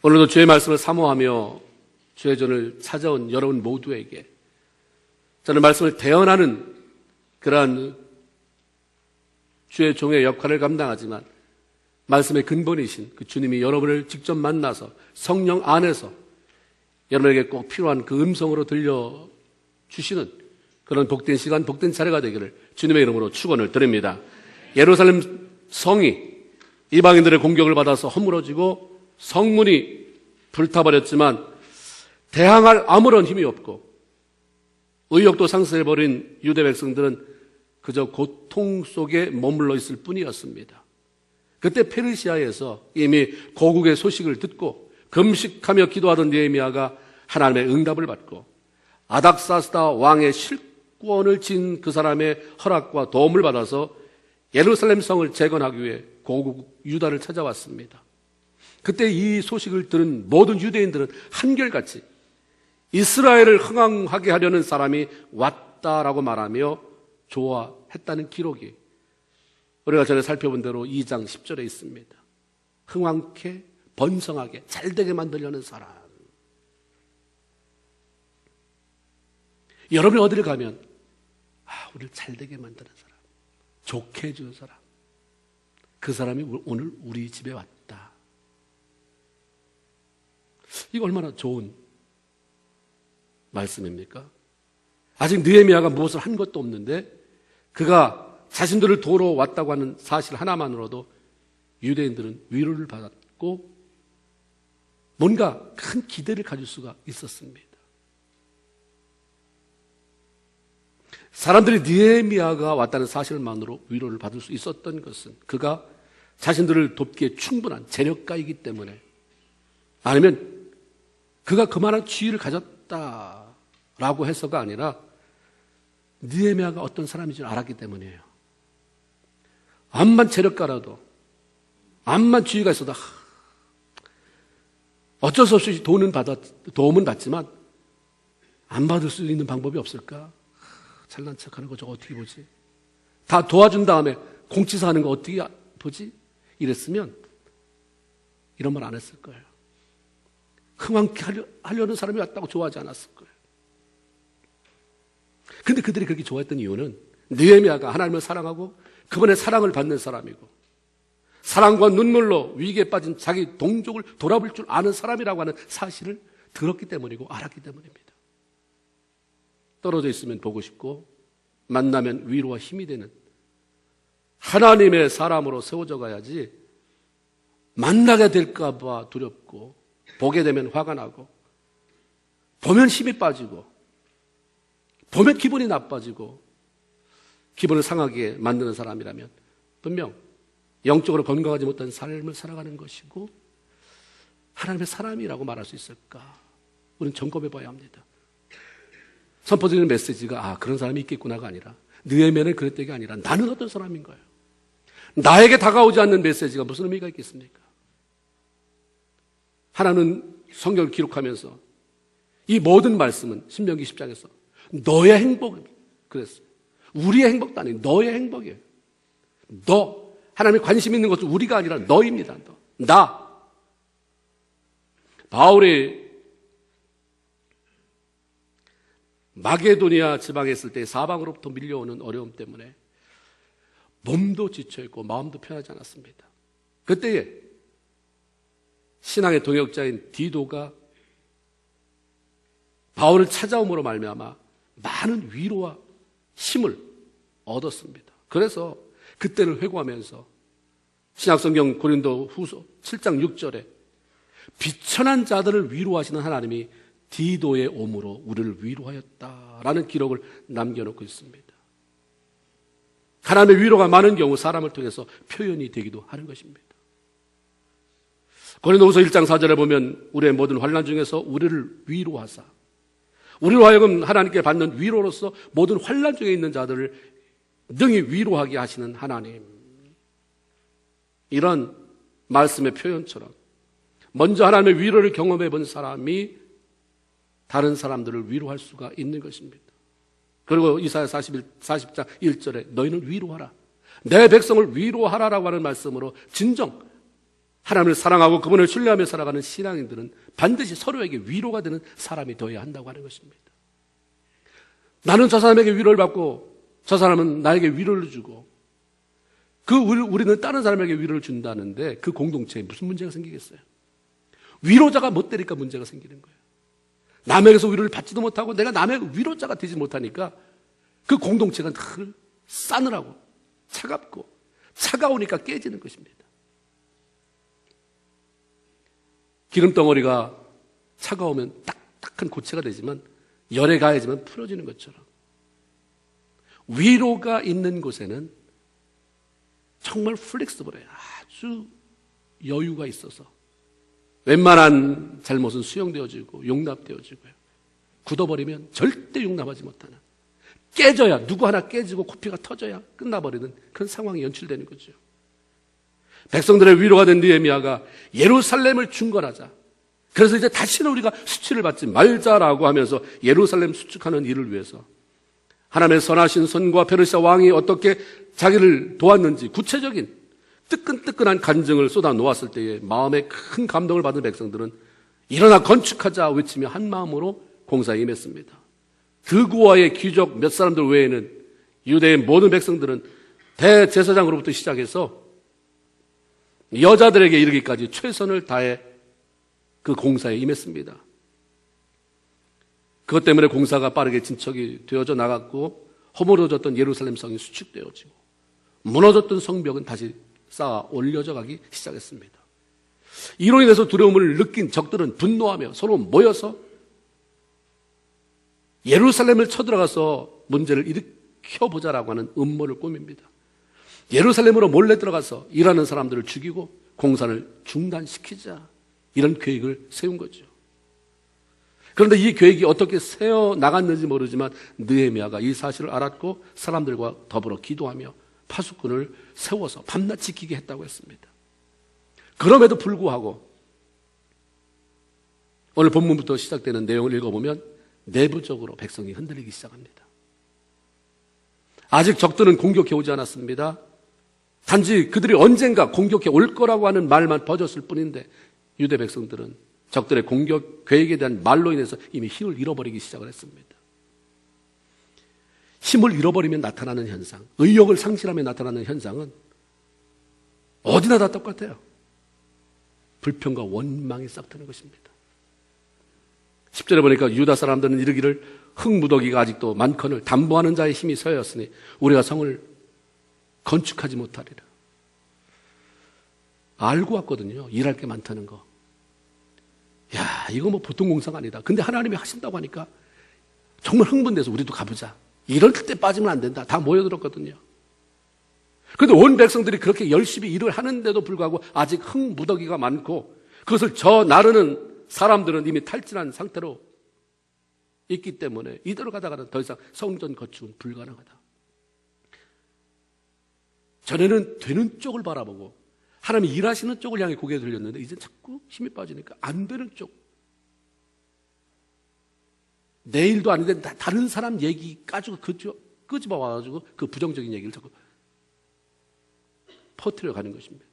오늘도 주의 말씀을 사모하며 주의 전을 찾아온 여러분 모두에게 저는 말씀을 대언하는 그러한 주의 종의 역할을 감당하지만 말씀의 근본이신 그 주님이 여러분을 직접 만나서 성령 안에서 여러분에게 꼭 필요한 그 음성으로 들려주시는 그런 복된 시간, 복된 차례가 되기를 주님의 이름으로 축원을 드립니다. 예루살렘 성이 이방인들의 공격을 받아서 허물어지고 성문이 불타버렸지만 대항할 아무런 힘이 없고 의욕도 상실해버린 유대 백성들은 그저 고통 속에 머물러 있을 뿐이었습니다. 그때 페르시아에서 이미 고국의 소식을 듣고 금식하며 기도하던 느헤미야가 하나님의 응답을 받고 아닥사스다 왕의 실권을 진 그 사람의 허락과 도움을 받아서 예루살렘 성을 재건하기 위해 고국 유다를 찾아왔습니다. 그때 이 소식을 들은 모든 유대인들은 한결같이 이스라엘을 흥왕하게 하려는 사람이 왔다라고 말하며 좋아했다는 기록이 우리가 전에 살펴본 대로 2장 10절에 있습니다. 흥왕케 번성하게 잘되게 만들려는 사람. 여러분이 어디를 가면 우리를 잘되게 만드는 사람, 좋게 해주는 사람, 그 사람이 오늘 우리 집에 왔다. 이거 얼마나 좋은 말씀입니까? 아직 느헤미야가 무엇을 한 것도 없는데 그가 자신들을 도로 왔다고 하는 사실 하나만으로도 유대인들은 위로를 받았고 뭔가 큰 기대를 가질 수가 있었습니다. 사람들이 느헤미야가 왔다는 사실만으로 위로를 받을 수 있었던 것은 그가 자신들을 돕기에 충분한 재력가이기 때문에, 아니면 그가 그만한 지위를 가졌다라고 해서가 아니라 느헤미야가 어떤 사람인지 알았기 때문이에요. 암만 재력가라도, 암만 지위가 있어도 어쩔 수 없이 도움은 받지만 안 받을 수 있는 방법이 없을까? 잘난 척하는 거 저거 어떻게 보지? 다 도와준 다음에 공치사 하는 거 어떻게 보지? 이랬으면 이런 말 안 했을 거예요. 흥왕케 하려는 사람이 왔다고 좋아하지 않았을 거예요. 근데 그들이 그렇게 좋아했던 이유는 느헤미야가 하나님을 사랑하고 그분의 사랑을 받는 사람이고 사랑과 눈물로 위기에 빠진 자기 동족을 돌아볼 줄 아는 사람이라고 하는 사실을 들었기 때문이고 알았기 때문입니다. 떨어져 있으면 보고 싶고 만나면 위로와 힘이 되는 하나님의 사람으로 세워져 가야지 만나게 될까 봐 두렵고 보게 되면 화가 나고 보면 힘이 빠지고 보면 기분이 나빠지고 기분을 상하게 만드는 사람이라면 분명 영적으로 건강하지 못한 삶을 살아가는 것이고 하나님의 사람이라고 말할 수 있을까? 우리는 점검해 봐야 합니다. 선포드리는 메시지가 그런 사람이 있겠구나가 아니라 느헤미야는 그랬던 게 아니라 나는 어떤 사람인 거예요. 나에게 다가오지 않는 메시지가 무슨 의미가 있겠습니까? 하나는 성경을 기록하면서 이 모든 말씀은 신명기 10장에서 너의 행복을 그랬어요. 우리의 행복도 아니에요. 너의 행복이에요. 너 하나님이 관심 있는 것은 우리가 아니라 너입니다. 나 바울이 마게도니아 지방에 있을 때 사방으로부터 밀려오는 어려움 때문에 몸도 지쳐있고 마음도 편하지 않았습니다. 그때에 신앙의 동역자인 디도가 바울을 찾아옴으로 말미암아 많은 위로와 힘을 얻었습니다. 그래서 그때를 회고하면서 신약성경 고린도 후서 7장 6절에 비천한 자들을 위로하시는 하나님이 디도의 오므로 우리를 위로하였다라는 기록을 남겨놓고 있습니다. 하나님의 위로가 많은 경우 사람을 통해서 표현이 되기도 하는 것입니다. 고린도후서 1장 4절에 보면 우리의 모든 환난 중에서 우리를 위로하사 우리로 하여금 하나님께 받는 위로로서 모든 환난 중에 있는 자들을 능히 위로하게 하시는 하나님, 이런 말씀의 표현처럼 먼저 하나님의 위로를 경험해 본 사람이 다른 사람들을 위로할 수가 있는 것입니다. 그리고 이사야 40장 1절에 너희는 위로하라, 내 백성을 위로하라라고 하는 말씀으로 진정 하나님을 사랑하고 그분을 신뢰하며 살아가는 신앙인들은 반드시 서로에게 위로가 되는 사람이 되어야 한다고 하는 것입니다. 나는 저 사람에게 위로를 받고 저 사람은 나에게 위로를 주고 우리는 다른 사람에게 위로를 준다는데 그 공동체에 무슨 문제가 생기겠어요? 위로자가 못 되니까 문제가 생기는 거예요. 남에게서 위로를 받지도 못하고 내가 남의 위로자가 되지 못하니까 그 공동체가 늘 싸늘하고 차갑고 차가우니까 깨지는 것입니다. 기름덩어리가 차가우면 딱딱한 고체가 되지만 열에 가해지면 풀어지는 것처럼 위로가 있는 곳에는 정말 플렉스블해요. 아주 여유가 있어서 웬만한 잘못은 수용되어지고 용납되어지고요. 굳어버리면 절대 용납하지 못하는, 깨져야, 누구 하나 깨지고 코피가 터져야 끝나버리는 그런 상황이 연출되는 거죠. 백성들의 위로가 된 느헤미야가 예루살렘을 중건하자. 그래서 이제 다시는 우리가 수치를 받지 말자라고 하면서 예루살렘 수축하는 일을 위해서 하나님의 선하신 손과 페르시아 왕이 어떻게 자기를 도왔는지 구체적인 뜨끈뜨끈한 간증을 쏟아 놓았을 때에 마음에 큰 감동을 받은 백성들은 일어나 건축하자 외치며 한 마음으로 공사에 임했습니다. 드고아의 귀족 몇 사람들 외에는 유대의 모든 백성들은 대제사장으로부터 시작해서 여자들에게 이르기까지 최선을 다해 그 공사에 임했습니다. 그것 때문에 공사가 빠르게 진척이 되어져 나갔고 허물어졌던 예루살렘 성이 수축되어지고 무너졌던 성벽은 다시 쌓아 올려져 가기 시작했습니다. 이로 인해서 두려움을 느낀 적들은 분노하며 서로 모여서 예루살렘을 쳐들어가서 문제를 일으켜보자라고 하는 음모를 꾸밉니다. 예루살렘으로 몰래 들어가서 일하는 사람들을 죽이고 공사를 중단시키자, 이런 계획을 세운 거죠. 그런데 이 계획이 어떻게 세어 나갔는지 모르지만 느헤미야가 이 사실을 알았고 사람들과 더불어 기도하며 파수꾼을 세워서 밤낮 지키게 했다고 했습니다. 그럼에도 불구하고 오늘 본문부터 시작되는 내용을 읽어보면 내부적으로 백성이 흔들리기 시작합니다. 아직 적들은 공격해 오지 않았습니다. 단지 그들이 언젠가 공격해 올 거라고 하는 말만 퍼졌을 뿐인데 유대 백성들은 적들의 공격 계획에 대한 말로 인해서 이미 힘을 잃어버리기 시작을 했습니다. 힘을 잃어버리면 나타나는 현상, 의욕을 상실하며 나타나는 현상은 어디나 다 똑같아요. 불평과 원망이 싹트는 것입니다. 10절에 보니까 유다 사람들은 이르기를 흙무더기가 아직도 많거늘 담보하는 자의 힘이 서였으니 우리가 성을 건축하지 못하리라. 알고 왔거든요. 일할 게 많다는 거. 야, 이거 뭐 보통 공사가 아니다. 근데 하나님이 하신다고 하니까 정말 흥분돼서 우리도 가보자. 이럴 때 빠지면 안 된다. 다 모여들었거든요. 그런데 온 백성들이 그렇게 열심히 일을 하는데도 불구하고 아직 흙무더기가 많고 그것을 나르는 사람들은 이미 탈진한 상태로 있기 때문에 이대로 가다가는 더 이상 성전 건축은 불가능하다. 전에는 되는 쪽을 바라보고 하나님이 일하시는 쪽을 향해 고개를 돌렸는데 이제 자꾸 힘이 빠지니까 안 되는 쪽. 내 일도 아닌데 다른 사람 얘기 가지고 끄집어 와가지고 그 부정적인 얘기를 자꾸 퍼뜨려 가는 것입니다.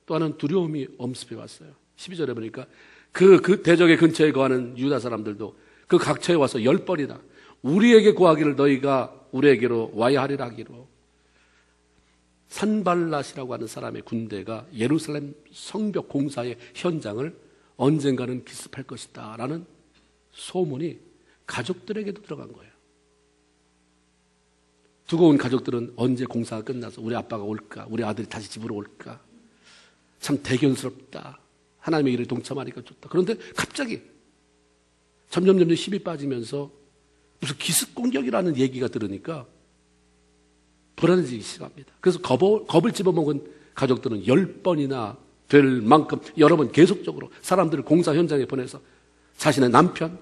또 하나는 두려움이 엄습해 왔어요. 12절에 보니까 그 대적의 근처에 거하는 유다 사람들도 그 각처에 와서 10번이나 우리에게 구하기를 너희가 우리에게로 와야 하리라 하기로 산발랏이라고 하는 사람의 군대가 예루살렘 성벽 공사의 현장을 언젠가는 기습할 것이다 라는 소문이 가족들에게도 들어간 거예요. 두고 온 가족들은 언제 공사가 끝나서 우리 아빠가 올까, 우리 아들이 다시 집으로 올까, 참 대견스럽다, 하나님의 일을 동참하니까 좋다. 그런데 갑자기 점점 힘이 빠지면서 무슨 기습 공격이라는 얘기가 들으니까 불안해지기 시작합니다. 그래서 겁을 집어먹은 가족들은 10번이나 될 만큼 여러 번 계속적으로 사람들을 공사 현장에 보내서 자신의 남편,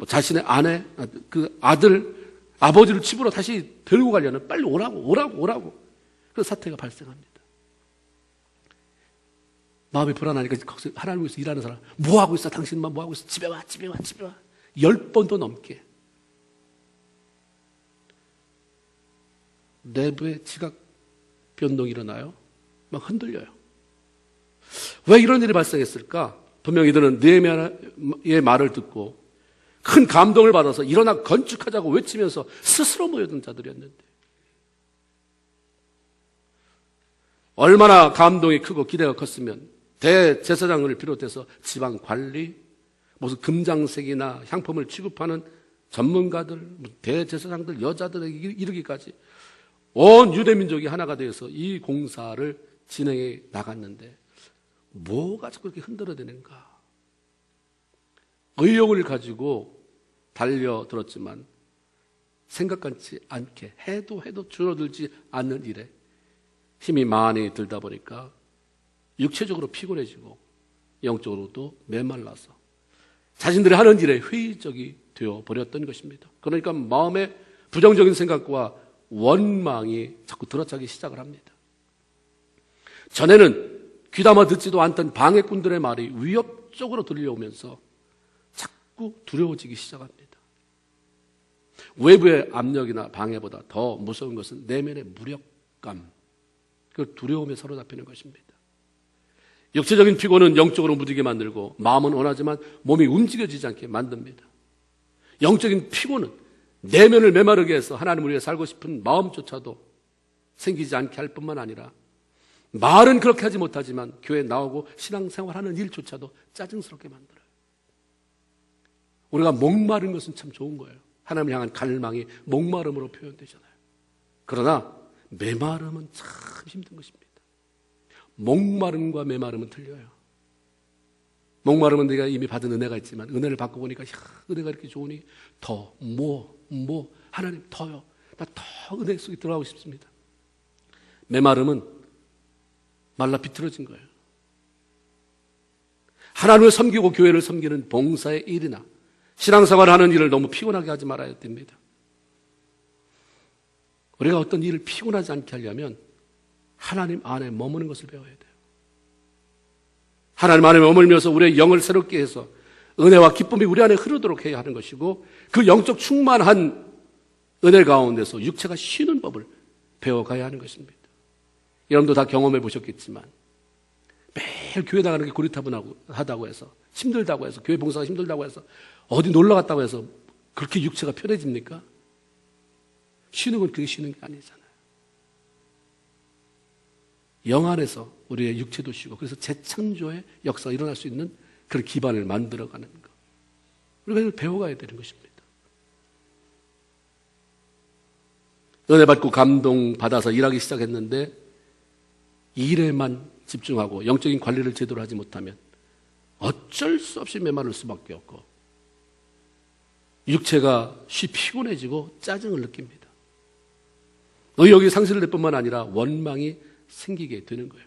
자신의 아내, 그 아들, 아버지를 집으로 다시 데리고 가려는 빨리 오라고. 그래서 사태가 발생합니다. 마음이 불안하니까 거기서 하나님을 위해서 일하는 사람, 뭐 하고 있어? 당신만 뭐 하고 있어? 집에 와. 10번도 넘게. 내부에 지각 변동이 일어나요. 막 흔들려요. 왜 이런 일이 발생했을까? 분명 이들은 느헤미야의 말을 듣고 큰 감동을 받아서 일어나 건축하자고 외치면서 스스로 모여든 자들이었는데, 얼마나 감동이 크고 기대가 컸으면 대제사장을 비롯해서 지방 관리, 무슨 금장색이나 향품을 취급하는 전문가들, 대제사장들, 여자들에게 이르기까지 온 유대민족이 하나가 되어서 이 공사를 진행해 나갔는데 뭐가 자꾸 그렇게 흔들어대는가? 의욕을 가지고 달려들었지만 생각같지 않게 해도 줄어들지 않는 일에 힘이 많이 들다 보니까 육체적으로 피곤해지고 영적으로도 메말라서 자신들이 하는 일에 회의적이 되어 버렸던 것입니다. 그러니까 마음에 부정적인 생각과 원망이 자꾸 들어차기 시작을 합니다. 전에는 귀담아 듣지도 않던 방해꾼들의 말이 위협적으로 들려오면서 자꾸 두려워지기 시작합니다. 외부의 압력이나 방해보다 더 무서운 것은 내면의 무력감, 그 두려움에 사로잡히는 것입니다. 육체적인 피곤은 영적으로 무디게 만들고 마음은 원하지만 몸이 움직여지지 않게 만듭니다. 영적인 피곤은 내면을 메마르게 해서 하나님을 위해 살고 싶은 마음조차도 생기지 않게 할 뿐만 아니라 말은 그렇게 하지 못하지만 교회에 나오고 신앙생활하는 일조차도 짜증스럽게 만들어요. 우리가 목마른 것은 참 좋은 거예요. 하나님을 향한 갈망이 목마름으로 표현되잖아요. 그러나 메마름은 참 힘든 것입니다. 목마름과 메마름은 틀려요. 목마름은 내가 이미 받은 은혜가 있지만 은혜를 받고 보니까 은혜가 이렇게 좋으니 더 하나님 더요. 나 더 은혜 속에 들어가고 싶습니다. 메마름은 말라 비틀어진 거예요. 하나님을 섬기고 교회를 섬기는 봉사의 일이나 신앙생활을 하는 일을 너무 피곤하게 하지 말아야 됩니다. 우리가 어떤 일을 피곤하지 않게 하려면 하나님 안에 머무는 것을 배워야 돼요. 하나님 안에 머물면서 우리의 영을 새롭게 해서 은혜와 기쁨이 우리 안에 흐르도록 해야 하는 것이고, 그 영적 충만한 은혜 가운데서 육체가 쉬는 법을 배워가야 하는 것입니다. 여러분도 다 경험해 보셨겠지만 매일 교회 나가는 게 고리타분하다고 해서, 힘들다고 해서, 교회 봉사가 힘들다고 해서, 어디 놀러 갔다고 해서 그렇게 육체가 편해집니까? 쉬는 건 그게 쉬는 게 아니잖아요. 영 안에서 우리의 육체도 쉬고, 그래서 재창조의 역사가 일어날 수 있는 그런 기반을 만들어가는 것, 우리가 이걸 배워가야 되는 것입니다. 은혜 받고 감동받아서 일하기 시작했는데 일에만 집중하고 영적인 관리를 제대로 하지 못하면 어쩔 수 없이 메마를 수밖에 없고 육체가 피곤해지고 짜증을 느낍니다. 의욕이 상실될 뿐만 아니라 원망이 생기게 되는 거예요.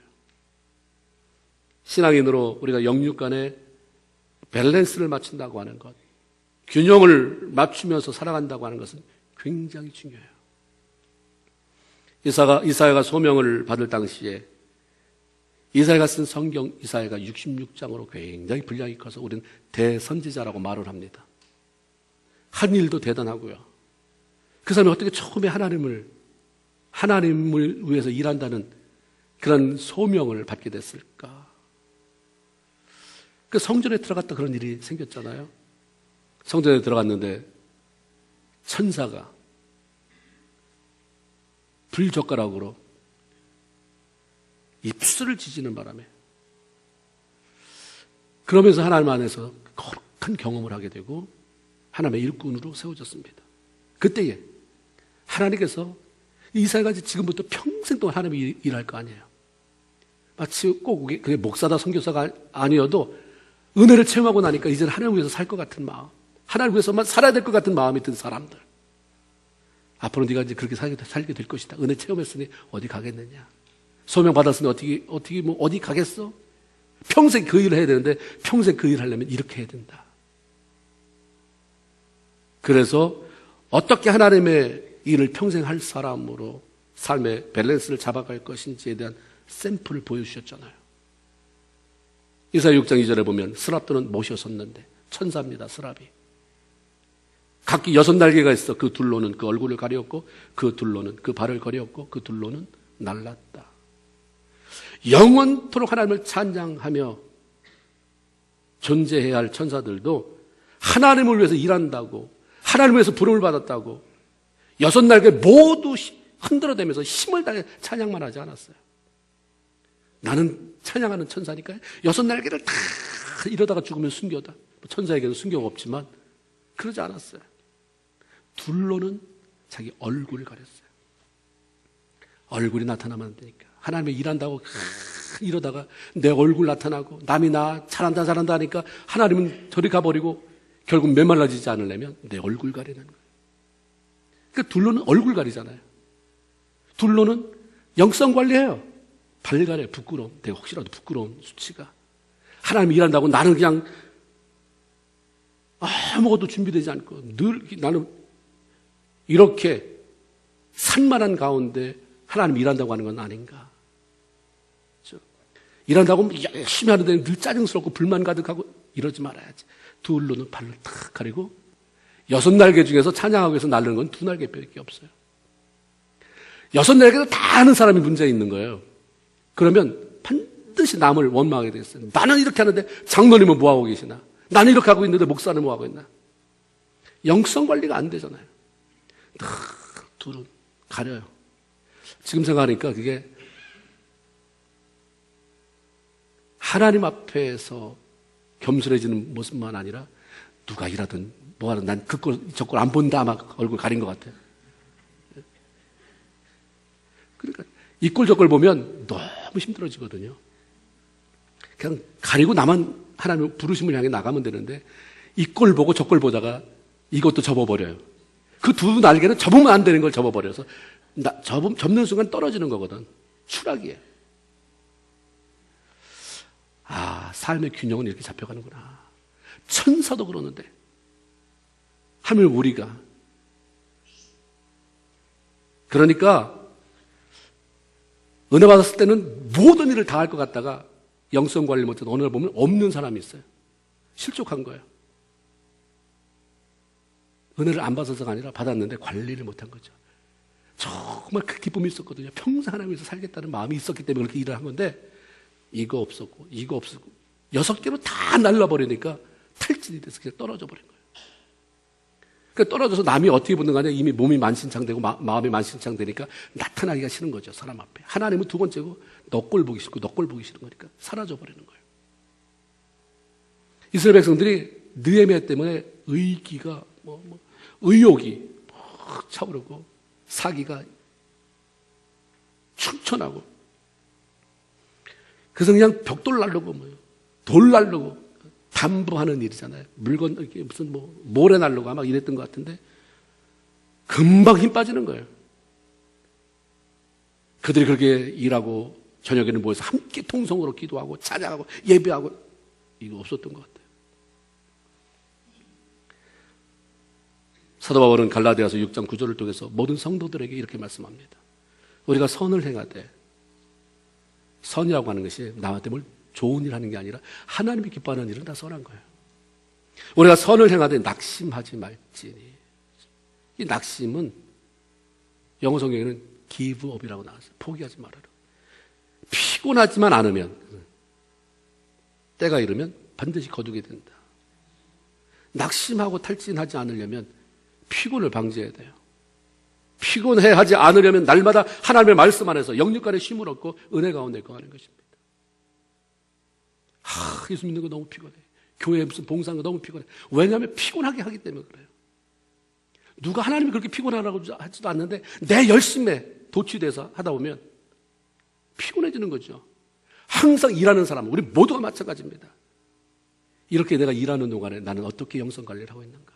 신앙인으로 우리가 영육 간의 밸런스를 맞춘다고 하는 것, 균형을 맞추면서 살아간다고 하는 것은 굉장히 중요해요. 이사야가 소명을 받을 당시에 이사야가 쓴 성경 이사야가 66장으로 굉장히 분량이 커서 우리는 대선지자라고 말을 합니다. 한 일도 대단하고요. 그 사람이 어떻게 처음에 하나님을 위해서 일한다는 그런 소명을 받게 됐을까? 그 성전에 들어갔다 그런 일이 생겼잖아요. 성전에 들어갔는데 천사가 불젓가락으로 입술을 지지는 바람에, 그러면서 하나님 안에서 거룩한 경험을 하게 되고 하나님의 일꾼으로 세워졌습니다. 그때에 하나님께서 이사야가 지금부터 평생 동안 하나님이 일할 거 아니에요. 마치 꼭 그게 목사다 선교사가 아니어도 은혜를 체험하고 나니까 이제는 하나님을 위해서 살 것 같은 마음, 하나님을 위해서만 살아야 될 것 같은 마음이 든 사람들, 앞으로 네가 이제 그렇게 살게 될 것이다. 은혜 체험했으니 어디 가겠느냐? 소명 받았으니 어디 가겠어? 평생 그 일을 해야 되는데 평생 그 일을 하려면 이렇게 해야 된다. 그래서 어떻게 하나님의 일을 평생 할 사람으로 삶의 밸런스를 잡아갈 것인지에 대한 샘플을 보여주셨잖아요. 이사야 6장 2절에 보면 스랍들은 못이 섰는데, 천사입니다. 스랍이 각기 6날개가 있어. 그 둘로는 그 얼굴을 가렸고, 그 둘로는 그 발을 가렸고, 그 둘로는 날랐다. 영원토록 하나님을 찬양하며 존재해야 할 천사들도 하나님을 위해서 일한다고, 하나님을 위해서 부름을 받았다고 여섯 날개 모두 흔들어대면서 힘을 다해 찬양만 하지 않았어요. 나는 찬양하는 천사니까 여섯 날개를 다 이러다가 죽으면 순교다. 천사에게도 순교가 없지만 그러지 않았어요. 둘로는 자기 얼굴을 가렸어요. 얼굴이 나타나면 안 되니까. 하나님이 일한다고 이러다가 내 얼굴 나타나고 남이 나 잘한다 하니까 하나님은 저리 가버리고 결국 메말라지지 않으려면 내 얼굴 가리는 거예요. 그러니까 둘로는 얼굴 가리잖아요. 둘로는 영성 관리해요. 발 가려요. 부끄러움. 내가 혹시라도 부끄러운 수치가. 하나님이 일한다고 나는 그냥 아무것도 준비되지 않고 늘 나는 이렇게 산만한 가운데 하나님 일한다고 하는 건 아닌가. 그렇죠? 일한다고 열심히 하는데 늘 짜증스럽고 불만 가득하고 이러지 말아야지. 둘로는 발을 탁 가리고 여섯 날개 중에서 찬양하기 위해서 날르는 건 두 날개밖에 없어요. 여섯 날개도 다 하는 사람이 문제 있는 거예요. 그러면 반드시 남을 원망하게 되겠어요. 나는 이렇게 하는데 장로님은 뭐하고 계시나? 나는 이렇게 하고 있는데 목사는 뭐하고 있나? 영성 관리가 안 되잖아요. 둘은 가려요. 지금 생각하니까 그게 하나님 앞에서 겸손해지는 모습만 아니라 누가 일하든 뭐하든 난 그걸 저걸 안 본다 막 얼굴 가린 것 같아요. 그러니까 이 꼴 저 꼴 보면 너무 힘들어지거든요. 그냥 가리고 나만 하나님 부르심을 향해 나가면 되는데 이 꼴 보고 저 꼴 보다가 이것도 접어버려요. 그 두 날개는 접으면 안 되는 걸 접어버려서 접는 순간 떨어지는 거거든. 추락이에요. 아, 삶의 균형은 이렇게 잡혀가는구나. 천사도 그러는데 하물 우리가. 그러니까 은혜 받았을 때는 모든 일을 다 할 것 같다가 영성 관리를 못해서 어느 날 보면 없는 사람이 있어요. 실족한 거예요. 은혜를 안 받아서가 아니라 받았는데 관리를 못한 거죠. 정말 그 기쁨이 있었거든요. 평생 하나님 위해서 살겠다는 마음이 있었기 때문에 그렇게 일을 한 건데 이거 없었고 6개로 다 날라버리니까 탈진이 돼서 그냥 떨어져 버린 거예요. 그러니까 떨어져서 남이 어떻게 보는 간에 이미 몸이 만신창되고 마음이 만신창되니까 나타나기가 싫은 거죠. 사람 앞에. 하나님은 두 번째고 너 꼴 보기 싫고 너 꼴 보기 싫은 거니까 사라져 버리는 거예요. 이스라엘 백성들이 느헤미야 때문에 의기가 의욕이 차오르고 사기가 충천하고 그래서 그냥 벽돌 날르고 돌 날르고 담부하는 일이잖아요. 물건 이렇게 무슨 모래 날르고 아마 이랬던 것 같은데 금방 힘 빠지는 거예요. 그들이 그렇게 일하고 저녁에는 모여서 함께 통성으로 기도하고 찬양하고 예배하고 이거 없었던 것 같아요. 사도 바울은 갈라디아서 6장 9절을 통해서 모든 성도들에게 이렇게 말씀합니다. 우리가 선을 행하되 선이라고 하는 것이 남한테 뭘 좋은 일 하는 게 아니라 하나님이 기뻐하는 일은 다 선한 거예요. 우리가 선을 행하되 낙심하지 말지니. 이 낙심은 영어 성경에는 give up이라고 나왔어요. 포기하지 말아라. 피곤하지만 않으면 때가 이르면 반드시 거두게 된다. 낙심하고 탈진하지 않으려면 피곤을 방지해야 돼요. 피곤해하지 않으려면 날마다 하나님의 말씀 안에서 영육간의 쉼을 얻고 은혜 가운데 거하는 것입니다. 예수 믿는 거 너무 피곤해. 교회에 무슨 봉사한 거 너무 피곤해. 왜냐하면 피곤하게 하기 때문에 그래요. 누가 하나님이 그렇게 피곤하라고 하지도 않는데 내 열심에 도취돼서 하다 보면 피곤해지는 거죠. 항상 일하는 사람은 우리 모두가 마찬가지입니다. 이렇게 내가 일하는 동안에 나는 어떻게 영성 관리를 하고 있는가?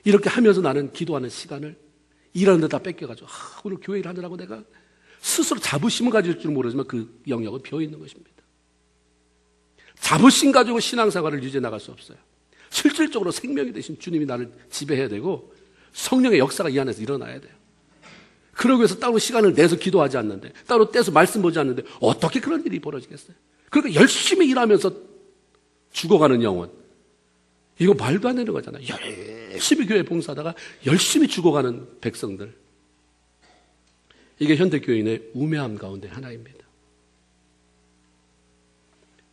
이렇게 하면서 나는 기도하는 시간을 일하는 데다 뺏겨가지고 오늘 교회 일하느라고 내가 스스로 자부심을 가질 줄 모르지만 그 영역은 비어있는 것입니다. 자부심 가지고 신앙생활을 유지해 나갈 수 없어요. 실질적으로 생명이 되신 주님이 나를 지배해야 되고 성령의 역사가 이 안에서 일어나야 돼요. 그러기 위해서 따로 시간을 내서 기도하지 않는데 따로 떼서 말씀 보지 않는데 어떻게 그런 일이 벌어지겠어요? 그러니까 열심히 일하면서 죽어가는 영혼, 이거 말도 안 되는 거잖아요. 열심히 교회 봉사하다가 열심히 죽어가는 백성들, 이게 현대교인의 우매함 가운데 하나입니다.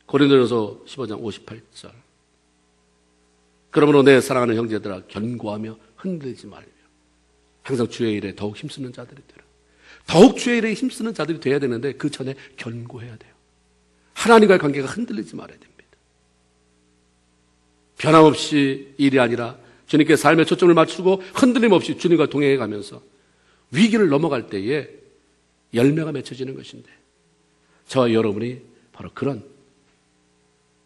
고린도전서 15장 58절. 그러므로 내 사랑하는 형제들아 견고하며 흔들리지 말며 항상 주의 일에 더욱 힘쓰는 자들이 되라. 더욱 주의 일에 힘쓰는 자들이 돼야 되는데 그 전에 견고해야 돼요. 하나님과의 관계가 흔들리지 말아야 됩니다. 변함없이 일이 아니라 주님께 삶의 초점을 맞추고 흔들림 없이 주님과 동행해 가면서 위기를 넘어갈 때에 열매가 맺혀지는 것인데 저와 여러분이 바로 그런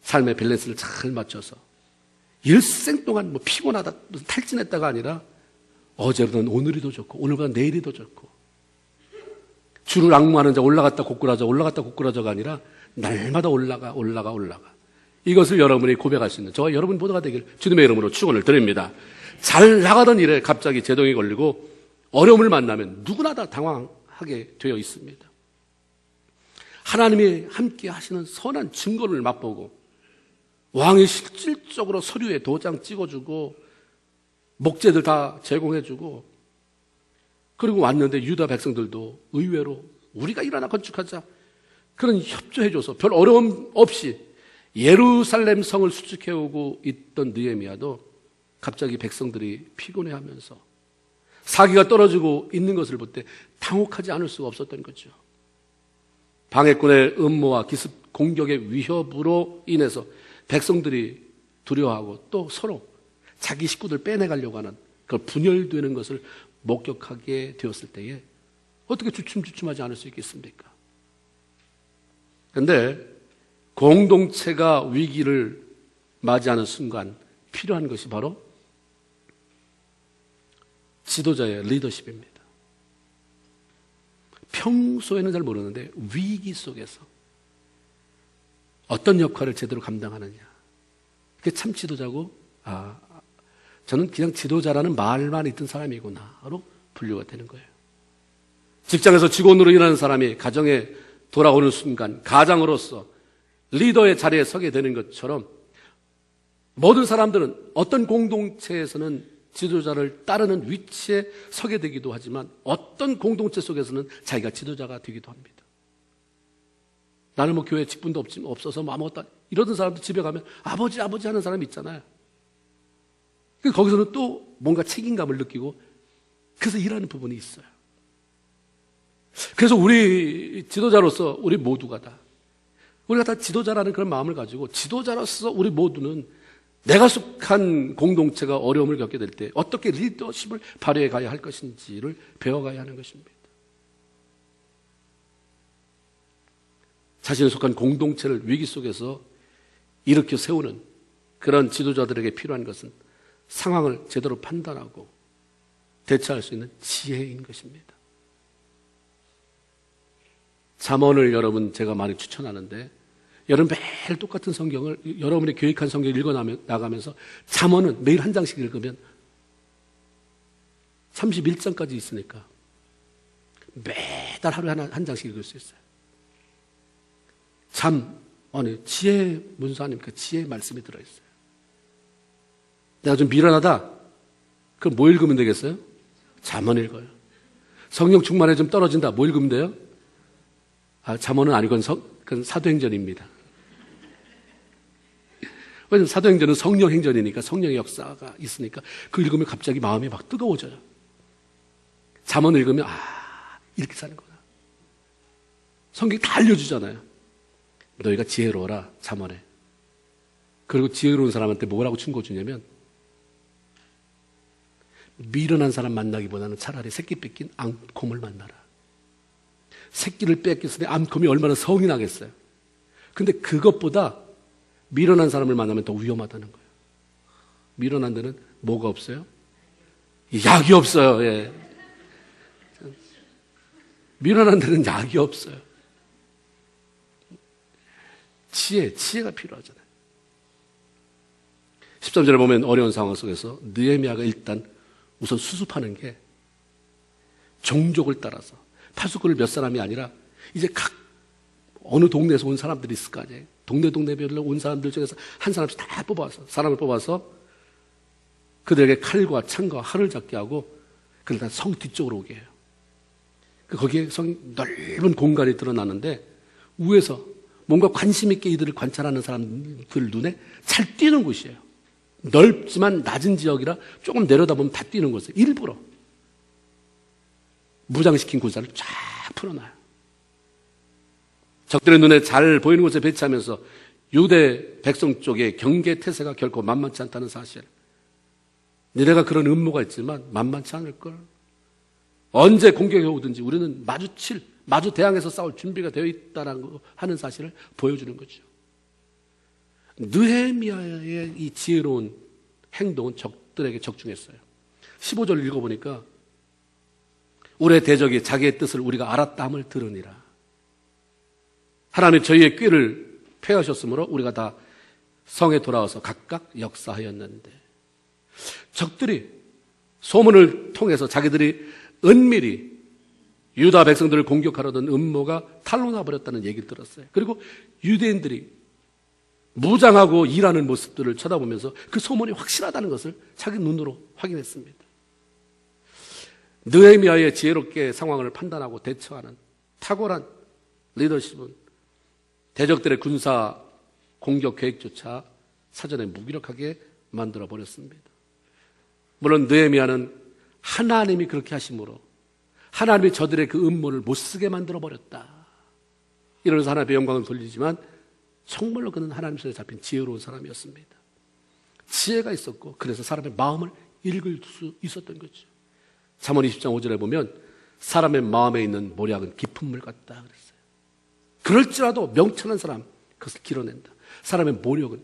삶의 밸런스를 잘 맞춰서 일생 동안 피곤하다, 무슨 탈진했다가 아니라 어제보다는 오늘이 더 좋고 오늘보다 내일이 더 좋고 주를 앙모하는 자 올라갔다 고꾸라져 올라갔다 고꾸라져가 아니라 날마다 올라가 이것을 여러분이 고백할 수 있는 저와 여러분 모두가 되길 주님의 이름으로 축원을 드립니다. 잘 나가던 일에 갑자기 제동이 걸리고 어려움을 만나면 누구나 다 당황하게 되어 있습니다. 하나님이 함께 하시는 선한 증거를 맛보고 왕이 실질적으로 서류에 도장 찍어주고 목재들 다 제공해주고 그리고 왔는데 유다 백성들도 의외로 우리가 일어나 건축하자 그런 협조해줘서 별 어려움 없이 예루살렘 성을 수축해오고 있던 느헤미야도 갑자기 백성들이 피곤해하면서 사기가 떨어지고 있는 것을 볼 때 당혹하지 않을 수가 없었던 거죠. 방해꾼의 음모와 기습 공격의 위협으로 인해서 백성들이 두려워하고 또 서로 자기 식구들 빼내가려고 하는 그 분열되는 것을 목격하게 되었을 때에 어떻게 주춤주춤하지 않을 수 있겠습니까? 그런데 공동체가 위기를 맞이하는 순간 필요한 것이 바로 지도자의 리더십입니다. 평소에는 잘 모르는데 위기 속에서 어떤 역할을 제대로 감당하느냐. 그게 참 지도자고, 저는 그냥 지도자라는 말만 있던 사람이구나로 분류가 되는 거예요. 직장에서 직원으로 일하는 사람이 가정에 돌아오는 순간 가장으로서 리더의 자리에 서게 되는 것처럼 모든 사람들은 어떤 공동체에서는 지도자를 따르는 위치에 서게 되기도 하지만 어떤 공동체 속에서는 자기가 지도자가 되기도 합니다. 나는 교회 직분도 없어서 아무것도 이러던 사람도 집에 가면 아버지 하는 사람이 있잖아요. 거기서는 또 뭔가 책임감을 느끼고 그래서 일하는 부분이 있어요. 그래서 우리 지도자로서 우리 모두가 우리가 다 지도자라는 그런 마음을 가지고 지도자로서 우리 모두는 내가 속한 공동체가 어려움을 겪게 될 때 어떻게 리더십을 발휘해 가야 할 것인지를 배워가야 하는 것입니다. 자신이 속한 공동체를 위기 속에서 일으켜 세우는 그런 지도자들에게 필요한 것은 상황을 제대로 판단하고 대처할 수 있는 지혜인 것입니다. 잠언을 여러분 제가 많이 추천하는데 여러분 매일 똑같은 성경을 여러분의 교육한 성경을 읽어나가면서 잠언은 매일 한 장씩 읽으면 31장까지 있으니까 매달 하루에 한 장씩 읽을 수 있어요. 지혜 문서 아닙니까? 지혜의 말씀이 들어있어요. 내가 좀 미련하다? 그럼 뭐 읽으면 되겠어요? 잠언 읽어요. 성령 충만에 좀 떨어진다? 뭐 읽으면 돼요? 잠언은 아니고 그건 사도행전입니다. 왜냐하면 사도행전은 성령 행전이니까 성령의 역사가 있으니까 그 읽으면 갑자기 마음이 막 뜨거워져요. 잠언 읽으면 이렇게 사는 거다. 성경이 다 알려주잖아요. 너희가 지혜로워라 잠언에. 그리고 지혜로운 사람한테 뭐라고 충고 주냐면 미련한 사람 만나기보다는 차라리 새끼 뺏긴 암곰을 만나라. 새끼를 뺏겼을 때 암곰이 얼마나 성이 나겠어요. 근데 그것보다 미련한 사람을 만나면 더 위험하다는 거예요. 미련한 데는 뭐가 없어요? 약이 없어요. 예. 미련한 데는 약이 없어요. 지혜가 필요하잖아요. 13절에 보면 어려운 상황 속에서 느헤미야가 일단 우선 수습하는 게 종족을 따라서 파수꾼을 몇 사람이 아니라 이제 각 어느 동네에서 온 사람들이 있을 거 아니에요. 동네별로 온 사람들 중에서 한 사람씩 다 사람을 뽑아서 그들에게 칼과 창과 활을 잡게 하고 그러다 성 뒤쪽으로 오게 해요. 거기에 성 넓은 공간이 드러나는데 위에서 뭔가 관심 있게 이들을 관찰하는 사람들 눈에 잘 띄는 곳이에요. 넓지만 낮은 지역이라 조금 내려다보면 다 띄는 곳이에요. 일부러 무장시킨 군사를 쫙 풀어놔요. 적들의 눈에 잘 보이는 곳에 배치하면서 유대 백성 쪽의 경계 태세가 결코 만만치 않다는 사실. 니네가 그런 음모가 있지만 만만치 않을걸. 언제 공격해 오든지 우리는 마주 대항해서 싸울 준비가 되어 있다는 하는 사실을 보여주는 거죠. 느헤미야의 이 지혜로운 행동은 적들에게 적중했어요. 15절 읽어보니까 우리의 대적이 자기의 뜻을 우리가 알았다함을 들으니라. 하나님 저희의 꾀를 폐하셨으므로 우리가 다 성에 돌아와서 각각 역사하였는데, 적들이 소문을 통해서 자기들이 은밀히 유다 백성들을 공격하려던 음모가 탄로나 버렸다는 얘기를 들었어요. 그리고 유대인들이 무장하고 일하는 모습들을 쳐다보면서 그 소문이 확실하다는 것을 자기 눈으로 확인했습니다. 느헤미야의 지혜롭게 상황을 판단하고 대처하는 탁월한 리더십은 대적들의 군사 공격 계획조차 사전에 무기력하게 만들어 버렸습니다. 물론 느헤미야는 하나님이 그렇게 하심으로 하나님이 저들의 그 음모를 못쓰게 만들어 버렸다, 이러면서 하나님의 영광을 돌리지만 정말로 그는 하나님 손에 잡힌 지혜로운 사람이었습니다. 지혜가 있었고 그래서 사람의 마음을 읽을 수 있었던 거죠. 잠언 20장 5절에 보면 사람의 마음에 있는 모략은 깊은 물 같다 그랬어요. 그럴지라도 명철한 사람 그것을 길어낸다. 사람의 모략은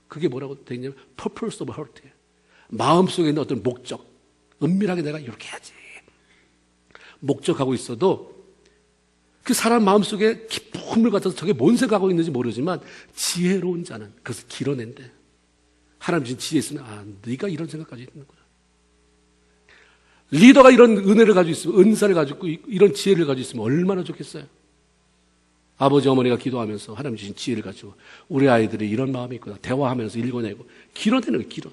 그게 뭐라고 되어 있냐면 purpose of heart, 마음속에 있는 어떤 목적, 은밀하게 내가 이렇게 해야지 목적하고 있어도 그 사람 마음속에 깊은 물 같아서 저게 뭔 생각하고 있는지 모르지만 지혜로운 자는 그것을 길어낸대. 하나님 주신 지혜 있으면 네가 이런 생각까지 있는구나. 리더가 이런 은혜를 가지고 있으면, 은사를 가지고 이런 지혜를 가지고 있으면 얼마나 좋겠어요. 아버지 어머니가 기도하면서 하나님 주신 지혜를 가지고 우리 아이들이 이런 마음이 있구나 대화하면서 읽어내고 길어내는 거예요. 길어.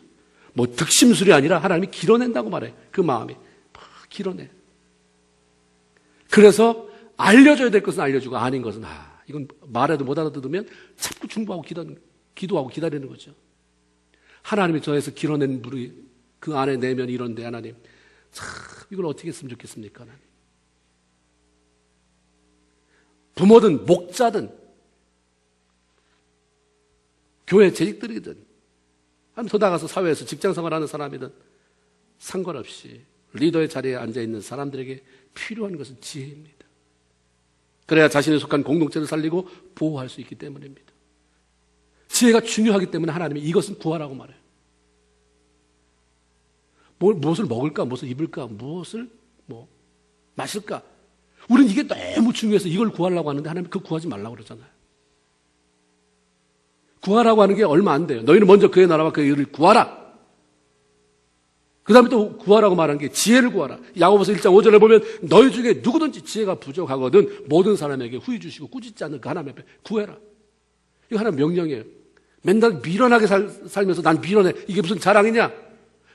뭐 득심술이 아니라 하나님이 길어낸다고 말해. 그 마음이 막 길어내. 그래서 알려줘야 될 것은 알려주고 아닌 것은 이건 말해도 못 알아듣으면 자꾸 중보하고 기도하고 기다리는 거죠. 하나님이 저에서 길어낸 물이 그 안에 내면 이런데 하나님 참 이걸 어떻게 했으면 좋겠습니까? 하나님. 부모든 목자든 교회 재직들이든 한 더 나가서 사회에서 직장생활하는 사람이든 상관없이 리더의 자리에 앉아있는 사람들에게 필요한 것은 지혜입니다. 그래야 자신이 속한 공동체를 살리고 보호할 수 있기 때문입니다. 지혜가 중요하기 때문에 하나님이 이것은 구하라고 말해요. 무엇을 먹을까, 무엇을 입을까, 무엇을 마실까. 우리는 이게 너무 중요해서 이걸 구하려고 하는데 하나님이 그거 구하지 말라고 그러잖아요. 구하라고 하는 게 얼마 안 돼요. 너희는 먼저 그의 나라와 그의 의를 구하라. 그 다음에 또 구하라고 말한 게 지혜를 구하라. 야고보서 1장 5절에 보면 너희 중에 누구든지 지혜가 부족하거든 모든 사람에게 후히 주시고 꾸짖지 않는 그 하나님 앞에 구해라. 이거 하나님 명령이에요. 맨날 미련하게 살면서 난 미련해. 이게 무슨 자랑이냐?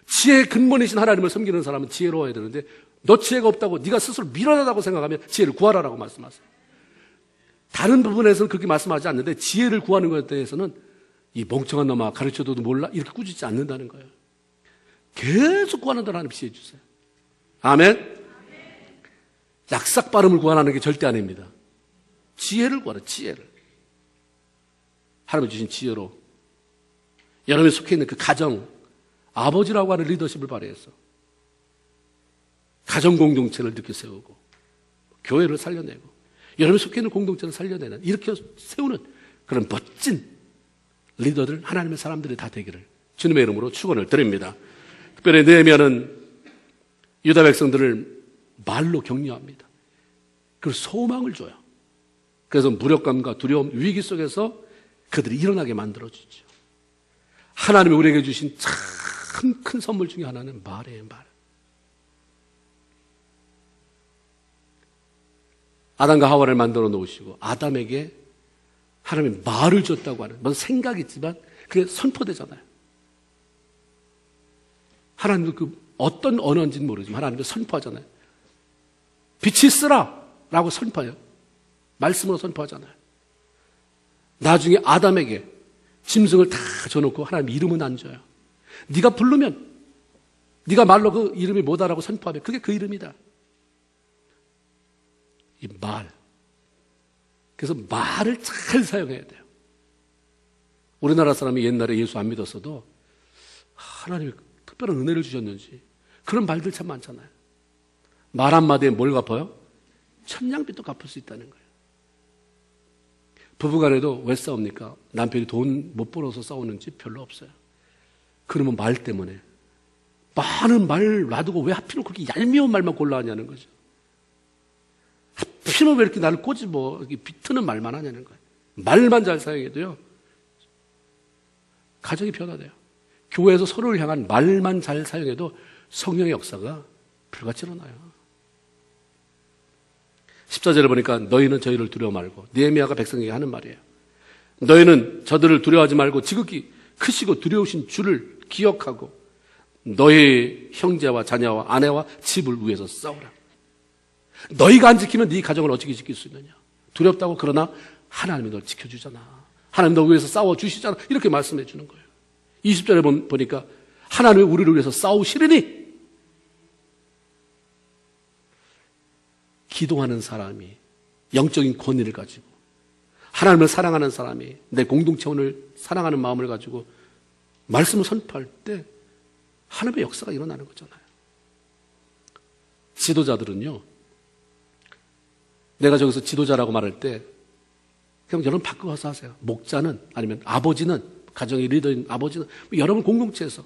지혜의 근본이신 하나님을 섬기는 사람은 지혜로워야 되는데 너 지혜가 없다고 네가 스스로 미련하다고 생각하면 지혜를 구하라라고 말씀하세요. 다른 부분에서는 그렇게 말씀하지 않는데 지혜를 구하는 것에 대해서는 이 멍청한 놈아 가르쳐줘도 몰라 이렇게 꾸짖지 않는다는 거예요. 계속 구하는다. 하나님 지혜 주세요. 아멘. 약삭 발음을 구하라는 게 절대 아닙니다. 지혜를 구하라. 지혜를. 하나님 주신 지혜로 여러분이 속해 있는 그 가정, 아버지라고 하는 리더십을 발휘해서 가정 공동체를 이렇게 세우고 교회를 살려내고 여러분이 속해 있는 공동체를 살려내는 이렇게 세우는 그런 멋진 리더들, 하나님의 사람들이 다 되기를 주님의 이름으로 축원을 드립니다. 특별히 느헤미야는 유다 백성들을 말로 격려합니다. 그리고 소망을 줘요. 그래서 무력감과 두려움, 위기 속에서 그들이 일어나게 만들어주죠. 하나님이 우리에게 주신 참 큰 선물 중에 하나는 말이에요. 말. 아담과 하와를 만들어 놓으시고 아담에게 하나님이 말을 줬다고 하는, 뭔 생각이 있지만 그게 선포되잖아요. 하나님도 그 어떤 언어인지는 모르지만 하나님도 선포하잖아요. 빛이 있으라 라고 선포해요. 말씀으로 선포하잖아요. 나중에 아담에게 짐승을 다 줘놓고 하나님 이름은 안 줘요. 네가 부르면, 네가 말로 그 이름이 뭐다라고 선포하면 그게 그 이름이다. 이 말. 그래서 말을 잘 사용해야 돼요. 우리나라 사람이 옛날에 예수 안 믿었어도 하나님이 특별한 은혜를 주셨는지 그런 말들 참 많잖아요. 말 한마디에 뭘 갚아요? 천냥빚도 갚을 수 있다는 거예요. 부부간에도 왜 싸웁니까? 남편이 돈 못 벌어서 싸우는지 별로 없어요. 그러면 말 때문에. 많은 말 놔두고 왜 하필은 그렇게 얄미운 말만 골라하냐는 거죠. 하필은 왜 이렇게 나를 꼬집어 이렇게 비트는 말만 하냐는 거예요. 말만 잘 사용해도요, 가정이 변화돼요. 교회에서 서로를 향한 말만 잘 사용해도 성령의 역사가 불같이 일어나요. 14절에 보니까 너희는 저희를 두려워 말고, 느헤미야가 백성에게 하는 말이에요. 너희는 저들을 두려워하지 말고 지극히 크시고 두려우신 주를 기억하고 너희 형제와 자녀와 아내와 집을 위해서 싸우라. 너희가 안 지키면 네 가정을 어떻게 지킬 수 있느냐. 두렵다고. 그러나 하나님이 널 지켜주잖아. 하나님 너 위해서 싸워주시잖아. 이렇게 말씀해 주는 거예요. 20절에 보니까 하나님이 우리를 위해서 싸우시리니, 기도하는 사람이 영적인 권위를 가지고 하나님을 사랑하는 사람이 내 공동체원을 사랑하는 마음을 가지고 말씀을 선포할 때 하나님의 역사가 일어나는 거잖아요. 지도자들은요, 내가 저기서 지도자라고 말할 때 그냥 여러분 바꿔서 하세요. 목자는, 아니면 아버지는, 가정의 리더인 아버지는 여러분 공동체에서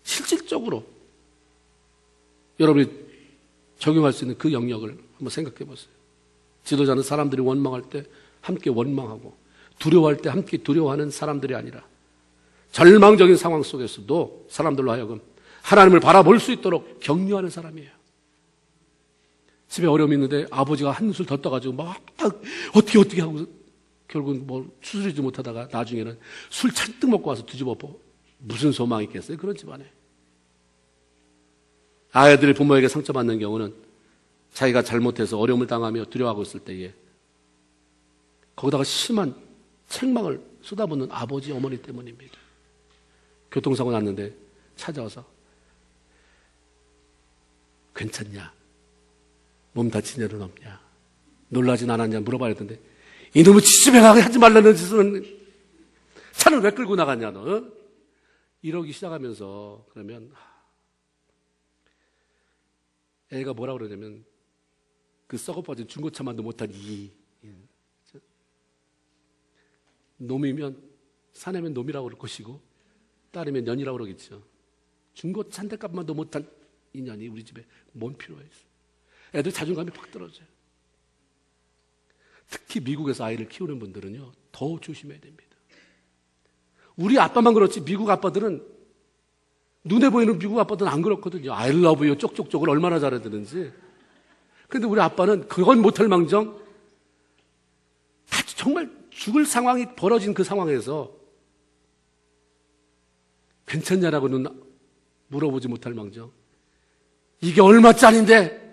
실질적으로 여러분이 적용할 수 있는 그 영역을 한번 생각해 보세요. 지도자는 사람들이 원망할 때 함께 원망하고 두려워할 때 함께 두려워하는 사람들이 아니라 절망적인 상황 속에서도 사람들로 하여금 하나님을 바라볼 수 있도록 격려하는 사람이에요. 집에 어려움이 있는데 아버지가 한술 더 떠가지고 막 어떻게 하고 결국은 뭐 추스리지 못하다가 나중에는 술 잔뜩 먹고 와서 뒤집어 엎어. 무슨 소망이 있겠어요? 그런 집안에. 아이들이 부모에게 상처받는 경우는 자기가 잘못해서 어려움을 당하며 두려워하고 있을 때에 거기다가 심한 책망을 쏟아붓는 아버지, 어머니 때문입니다. 교통사고 났는데 찾아와서 괜찮냐? 몸 다친 일은 없냐? 놀라진 않았냐? 물어봐야 되는데 이놈의 지집에 가게 하지 말라는 짓은 차를 왜 끌고 나갔냐 너? 이러기 시작하면서 그러면 애가 뭐라 그러냐면 그 썩어빠진 중고차만도 못한 놈이면 사내면 놈이라고 그럴 것이고 딸이면 년이라고 그러겠죠. 중고차 한 대 값만도 못한 이 년이 우리 집에 뭔 필요가 있어. 애들 자존감이 팍 떨어져요. 특히 미국에서 아이를 키우는 분들은요 더 조심해야 됩니다. 우리 아빠만 그렇지 미국 아빠들은, 눈에 보이는 미국 아빠들은 안 그렇거든요. I love you 쪽쪽쪽을 얼마나 잘해드는지. 그런데 우리 아빠는 그건 못할 망정 다 정말 죽을 상황이 벌어진 그 상황에서 괜찮냐라고는 물어보지 못할 망정 이게 얼마짜린데?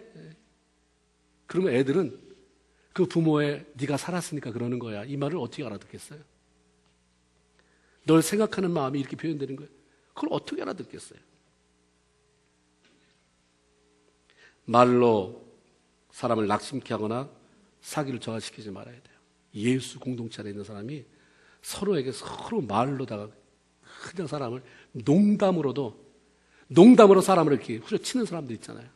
그러면 애들은 그 부모의 네가 살았으니까 그러는 거야 이 말을 어떻게 알아듣겠어요? 널 생각하는 마음이 이렇게 표현되는 거예요. 그걸 어떻게 알아듣겠어요? 말로 사람을 낙심케 하거나 사기를 저하시키지 말아야 돼요. 예수 공동체 안에 있는 사람이 서로에게 서로 말로다가 그냥 사람을 농담으로 사람을 이렇게 후려치는 사람들 있잖아요.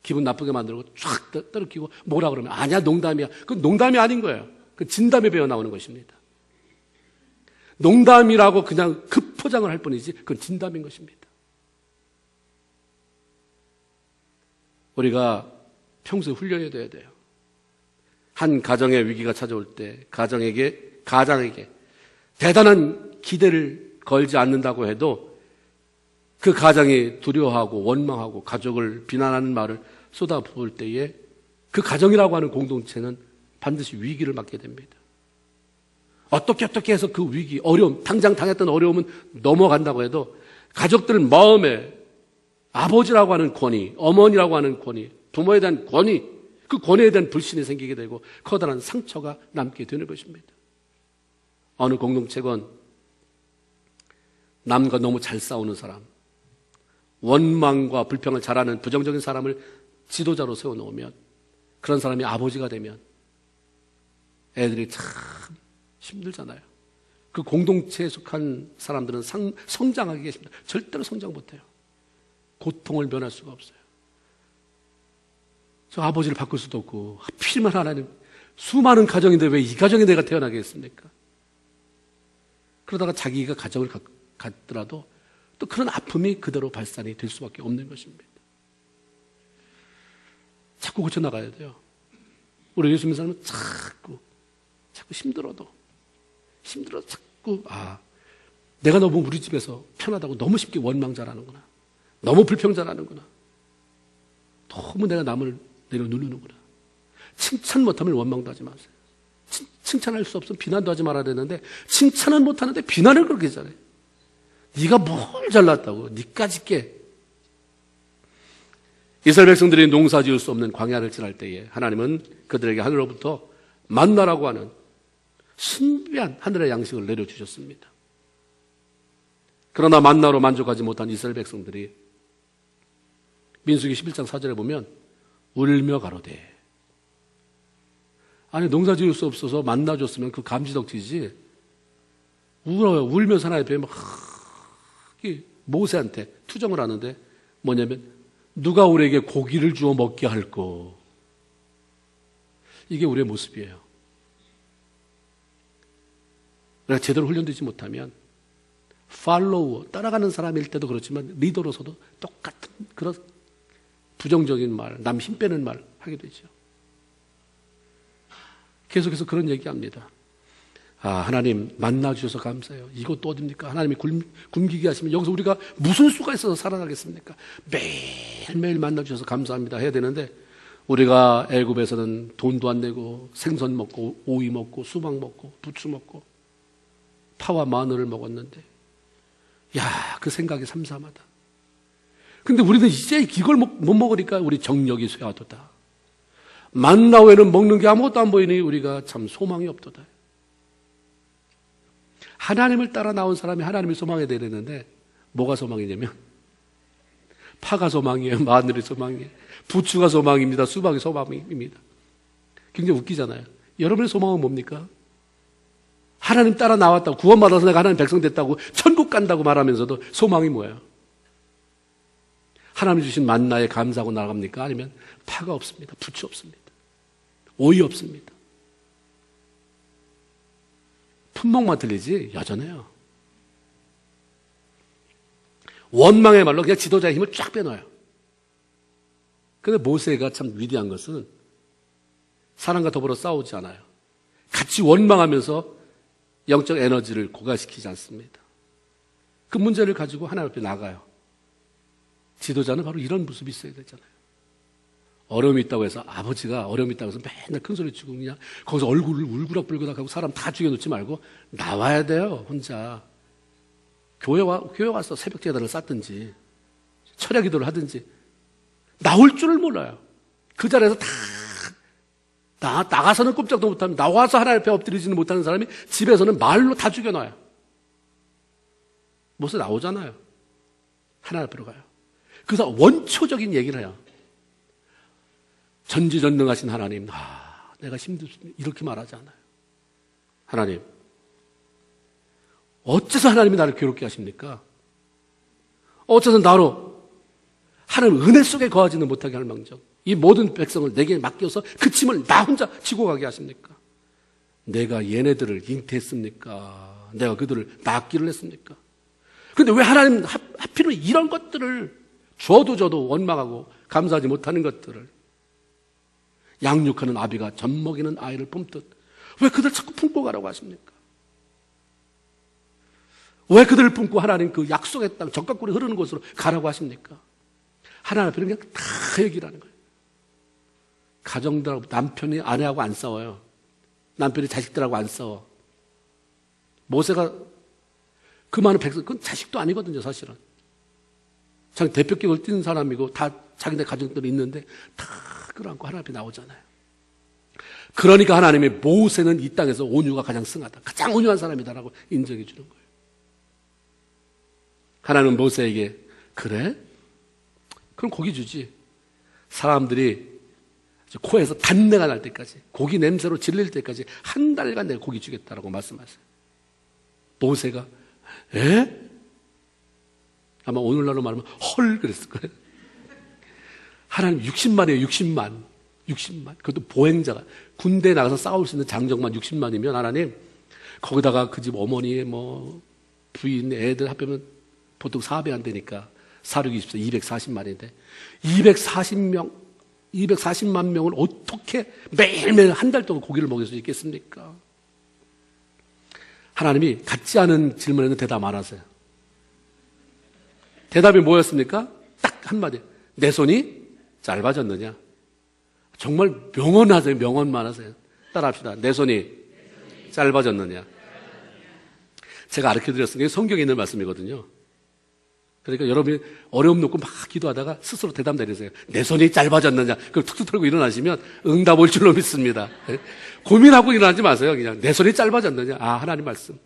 기분 나쁘게 만들고 쫙 떨어뜨리고 뭐라 그러면 아니야 농담이야. 그건 농담이 아닌 거예요. 그건 진담에 배어 나오는 것입니다. 농담이라고 그냥 급포장을 할 뿐이지 그건 진담인 것입니다. 우리가 평소에 훈련이 돼야 돼요. 한 가정의 위기가 찾아올 때 가장에게 대단한 기대를 걸지 않는다고 해도 그 가장이 두려워하고 원망하고 가족을 비난하는 말을 쏟아부을 때에 그 가정이라고 하는 공동체는 반드시 위기를 맞게 됩니다. 어떻게 해서 그 위기, 어려움, 당장 당했던 어려움은 넘어간다고 해도 가족들 마음에 아버지라고 하는 권위, 어머니라고 하는 권위, 부모에 대한 권위, 그 권위에 대한 불신이 생기게 되고 커다란 상처가 남게 되는 것입니다. 어느 공동체건 남과 너무 잘 싸우는 사람, 원망과 불평을 잘하는 부정적인 사람을 지도자로 세워놓으면, 그런 사람이 아버지가 되면 애들이 참 힘들잖아요. 그 공동체에 속한 사람들은 성장하기 계십니다. 절대로 성장 못해요. 고통을 면할 수가 없어요. 저 아버지를 바꿀 수도 없고, 하필이면 하나님, 수많은 가정인데 왜 이 가정에 내가 태어나겠습니까? 그러다가 자기가 가정을 갖더라도 또 그런 아픔이 그대로 발산이 될 수밖에 없는 것입니다. 자꾸 고쳐나가야 돼요. 우리 예수 믿는 사람은 자꾸 힘들어도 자꾸 내가 너무 우리 집에서 편하다고 너무 쉽게 원망 잘하는구나, 너무 불평 잘하는구나, 너무 내가 남을 내려누르는구나. 칭찬 못하면 원망도 하지 마세요. 칭찬할 수 없으면 비난도 하지 말아야 되는데, 칭찬은 못하는데 비난을 그렇게 잘해. 네가 뭘 잘났다고, 니까짓 게. 이스라엘 백성들이 농사 지을 수 없는 광야를 지날 때에 하나님은 그들에게 하늘로부터 만나라고 하는 신비한 하늘의 양식을 내려주셨습니다. 그러나 만나로 만족하지 못한 이스라엘 백성들이 민수기 11장 4절에 보면 울며 가로되, 아니 농사 지을 수 없어서 만나 줬으면 그 감지덕지지, 울어요. 울면서 하나님 앞에 막 모세한테 투정을 하는데, 뭐냐면 누가 우리에게 고기를 주어 먹게 할꼬. 이게 우리의 모습이에요. 내가 제대로 훈련되지 못하면 팔로워, 따라가는 사람일 때도 그렇지만 리더로서도 똑같은 그런 부정적인 말, 남 힘 빼는 말 하게 되죠. 계속해서 그런 얘기합니다. 하나님 만나 주셔서 감사해요. 이것도 어딥니까? 하나님이 굶기게 하시면 여기서 우리가 무슨 수가 있어서 살아나겠습니까? 매일매일 만나 주셔서 감사합니다 해야 되는데, 우리가 애굽에서는 돈도 안 내고 생선 먹고 오이 먹고 수박 먹고 부추 먹고 파와 마늘을 먹었는데, 그 생각이 삼삼하다. 근데 우리는 이제 이걸 못 먹으니까 우리 정력이 쇠하도다. 만나 외에는 먹는 게 아무것도 안 보이니 우리가 참 소망이 없도다. 하나님을 따라 나온 사람이 하나님을 소망해야 되는데, 뭐가 소망이냐면 파가 소망이에요, 마늘이 소망이에요, 부추가 소망입니다, 수박이 소망입니다. 굉장히 웃기잖아요. 여러분의 소망은 뭡니까? 하나님 따라 나왔다고, 구원받아서 내가 하나님 백성 됐다고, 천국 간다고 말하면서도 소망이 뭐예요? 하나님 주신 만나에 감사하고 나갑니까? 아니면 파가 없습니다, 부추 없습니다, 오이 없습니다. 품목만 들리지 여전해요. 원망의 말로 그냥 지도자의 힘을 쫙 빼놔요. 그런데 모세가 참 위대한 것은 사람과 더불어 싸우지 않아요. 같이 원망하면서 영적 에너지를 고갈시키지 않습니다. 그 문제를 가지고 하나님 앞에 나가요. 지도자는 바로 이런 모습이 있어야 되잖아요. 어려움이 있다고 해서, 아버지가 어려움이 있다고 해서 맨날 큰 소리 치고 그냥 거기서 얼굴을 울그락불그락 하고 사람 다 죽여놓지 말고 나와야 돼요. 혼자 교회 와서 새벽 제단을 쌓든지 철야 기도를 하든지 나올 줄을 몰라요. 그 자리에서 나가서는 꼼짝도 못하면, 나와서 하나님 앞에 엎드리지는 못하는 사람이 집에서는 말로 다 죽여놔요. 모세 나오잖아요. 하나님 앞으로 가요. 그래서 원초적인 얘기를 해요. 전지전능하신 하나님, 내가 힘들습니다, 이렇게 말하지 않아요. 하나님, 어째서 하나님이 나를 괴롭게 하십니까? 어째서 나로 하나님 은혜 속에 거하지는 못하게 할 망정 이 모든 백성을 내게 맡겨서 그 짐을 나 혼자 지고 가게 하십니까? 내가 얘네들을 잉태했습니까? 내가 그들을 낳기를 했습니까? 그런데 왜 하나님 하필이면 이런 것들을 줘도 원망하고 감사하지 못하는 것들을, 양육하는 아비가 젖먹이는 아이를 품듯 왜 그들 자꾸 품고 가라고 하십니까? 왜 그들을 품고 하나님 그 약속의 땅, 적각꿀이 흐르는 곳으로 가라고 하십니까? 하나님 앞에는 그냥 다 얘기를 하는 거예요. 가정들하고, 남편이 아내하고 안 싸워요. 남편이 자식들하고 안 싸워. 모세가 그 많은 백성, 그건 자식도 아니거든요, 사실은. 자기 대표격을 띈 사람이고 다 자기네 가정들이 있는데 다 끌어안고 하나님 앞에 나오잖아요. 그러니까 하나님이 모세는 이 땅에서 온유가 가장 승하다, 가장 온유한 사람이다라고 인정해 주는 거예요. 하나님은 모세에게 그래? 그럼 고기 주지. 사람들이 코에서 단내가 날 때까지, 고기 냄새로 질릴 때까지 한 달간 내가 고기 주겠다라고 말씀하세요. 모세가 에? 아마 오늘날로 말하면 헐 그랬을 거예요. 하나님 60만이에요. 60만. 그것도 보행자가 군대에 나가서 싸울 수 있는 장정만 60만이면 하나님 거기다가 그 집 어머니의 뭐 부인 애들 합하면 보통 4배 안 되니까 4, 6, 24, 240만인데 240만 명을 어떻게 매일매일 한 달 동안 고기를 먹일 수 있겠습니까? 하나님이 같지 않은 질문에는 대답 안 하세요. 대답이 뭐였습니까? 딱 한마디. 내 손이 짧아졌느냐? 정말 명언하세요. 명언만 하세요. 따라합시다. 내 손이 짧아졌느냐? 제가 가르쳐드렸으니까 이게 성경에 있는 말씀이거든요. 그러니까 여러분이 어려움 놓고 막 기도하다가 스스로 대답 내리세요. 내 손이 짧아졌느냐? 그걸 툭툭 털고 일어나시면 응답 올 줄로 믿습니다. 고민하고 일어나지 마세요. 그냥 내 손이 짧아졌느냐? 아, 하나님 말씀.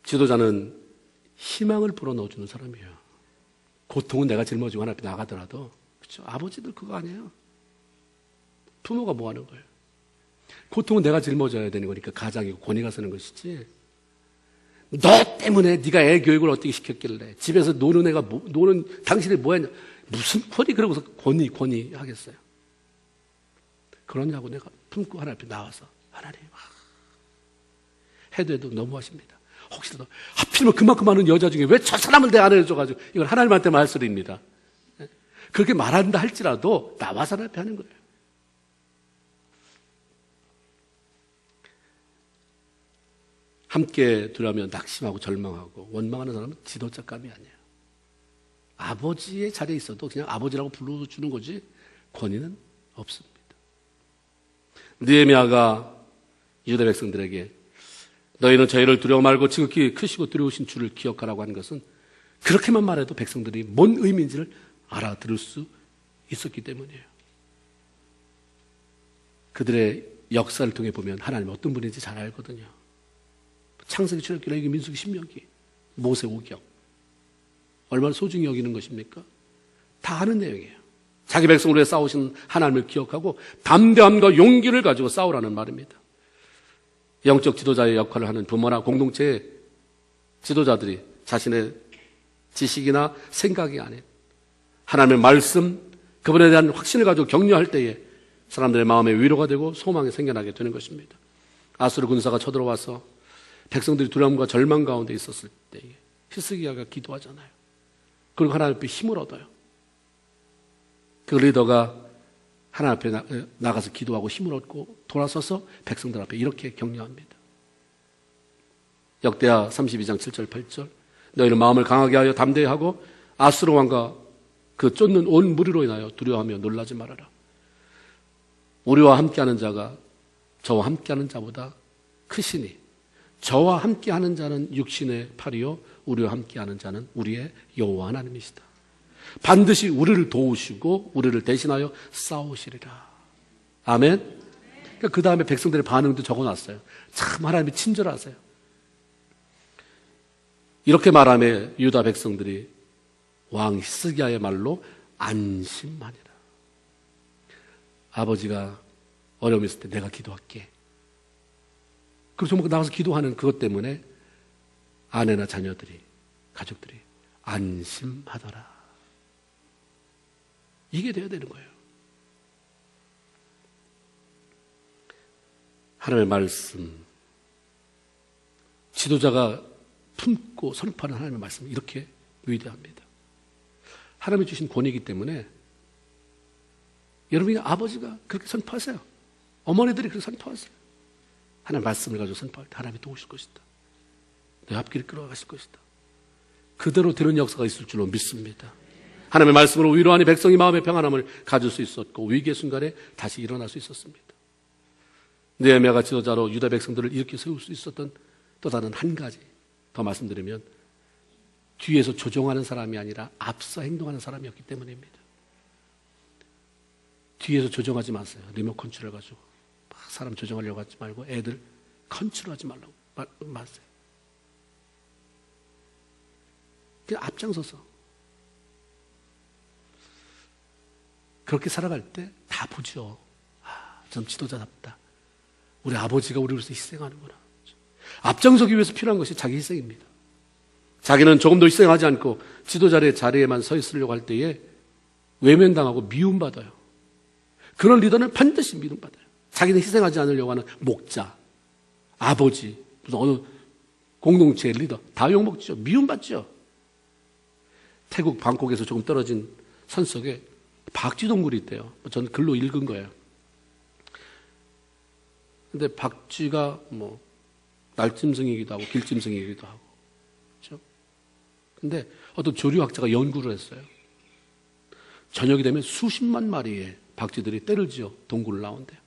지도자는 희망을 불어넣어주는 사람이에요. 고통은 내가 짊어지고 하나님 앞에 나가더라도, 그렇죠? 아버지들 그거 아니에요. 부모가 뭐 하는 거예요? 고통은 내가 짊어져야 되는 거니까 가장이고 권위가 서는 것이지. 너 때문에 네가 애 교육을 어떻게 시켰길래 집에서 노는 애가 노는 당신이 뭐 했냐, 무슨 권위, 그러고서 권위 하겠어요. 그러냐고 내가 품고 하나님 앞에 나와서 하나님 해도 너무하십니다. 혹시라도 하필이면 그만큼 많은 여자 중에 왜 저 사람을 내 안 해줘가지고, 이건 하나님한테만 할 소리입니다. 그렇게 말한다 할지라도 나와서 하나님 앞에 하는 거예요. 함께 두려면 낙심하고 절망하고 원망하는 사람은 지도자감이 아니에요. 아버지의 자리에 있어도 그냥 아버지라고 불러주는 거지 권위는 없습니다. 느헤미야가 유다 백성들에게 너희는 저희를 두려워 말고 지극히 크시고 두려우신 주를 기억하라고 하는 것은 그렇게만 말해도 백성들이 뭔 의미인지를 알아들을 수 있었기 때문이에요. 그들의 역사를 통해 보면 하나님이 어떤 분인지 잘 알거든요. 창세기, 출애굽기, 레위기, 민수기, 신명기, 모세, 오경, 얼마나 소중히 여기는 것입니까? 다 아는 내용이에요. 자기 백성을 위해 싸우신 하나님을 기억하고 담대함과 용기를 가지고 싸우라는 말입니다. 영적 지도자의 역할을 하는 부모나 공동체의 지도자들이 자신의 지식이나 생각이 아닌 하나님의 말씀, 그분에 대한 확신을 가지고 격려할 때에 사람들의 마음에 위로가 되고 소망이 생겨나게 되는 것입니다. 아수르 군사가 쳐들어와서 백성들이 두려움과 절망 가운데 있었을 때에 히스기야가 기도하잖아요. 그리고 하나님 앞에 힘을 얻어요. 그 리더가 하나님 앞에 나가서 기도하고 힘을 얻고 돌아서서 백성들 앞에 이렇게 격려합니다. 역대하 32장 7절 8절 너희는 마음을 강하게 하여 담대히 하고 아수르 왕과 그 쫓는 온 무리로 인하여 두려워하며 놀라지 말아라. 우리와 함께하는 자가 저와 함께하는 자보다 크시니 저와 함께하는 자는 육신의 팔이요 우리와 함께하는 자는 우리의 여호와 하나님이시다. 반드시 우리를 도우시고 우리를 대신하여 싸우시리라. 아멘. 그 다음에 백성들의 반응도 적어놨어요. 참 하나님이 친절하세요. 이렇게 말하며 유다 백성들이 왕 히스기야의 말로 안심하니라. 아버지가 어려움이 있을 때 내가 기도할게. 그래서 나가서 기도하는 그것 때문에 아내나 자녀들이, 가족들이 안심하더라. 이게 되어야 되는 거예요. 하나님의 말씀, 지도자가 품고 선포하는 하나님의 말씀은 이렇게 위대합니다. 하나님이 주신 권위이기 때문에 여러분이 아버지가 그렇게 선포하세요. 어머니들이 그렇게 선포하세요. 하나님 말씀을 가지고 선포할 때 하나님이 도우실 것이다. 내 앞길을 끌어가실 것이다. 그대로 되는 역사가 있을 줄로 믿습니다. 하나님의 말씀으로 위로하니 백성이 마음의 평안함을 가질 수 있었고 위기의 순간에 다시 일어날 수 있었습니다. 느헤미야가 지도자로 유다 백성들을 이렇게 세울 수 있었던 또 다른 한 가지 더 말씀드리면 뒤에서 조종하는 사람이 아니라 앞서 행동하는 사람이었기 때문입니다. 뒤에서 조정하지 마세요. 리모컨 컨트롤 해가지고 막 사람 조정하려고 하지 말고 애들 컨트롤하지 말라고 마세요. 그냥 앞장서서 그렇게 살아갈 때 다 보죠. 전 지도자답다. 우리 아버지가 우리를 위해서 희생하는구나. 앞장서기 위해서 필요한 것이 자기 희생입니다. 자기는 조금도 희생하지 않고 지도자의 자리에만 서 있으려고 할 때에 외면당하고 미움받아요. 그런 리더는 반드시 미움받아요. 자기는 희생하지 않으려고 하는 목자, 아버지, 무슨 어느 공동체의 리더 다 욕먹죠. 미움받죠. 태국 방콕에서 조금 떨어진 산속에 박쥐동굴이 있대요. 저는 글로 읽은 거예요. 근데 박쥐가 뭐 날짐승이기도 하고 길짐승이기도 하고 그렇죠? 근데 어떤 조류학자가 연구를 했어요. 저녁이 되면 수십만 마리의 박쥐들이 떼를 지어 동굴을 나온대요.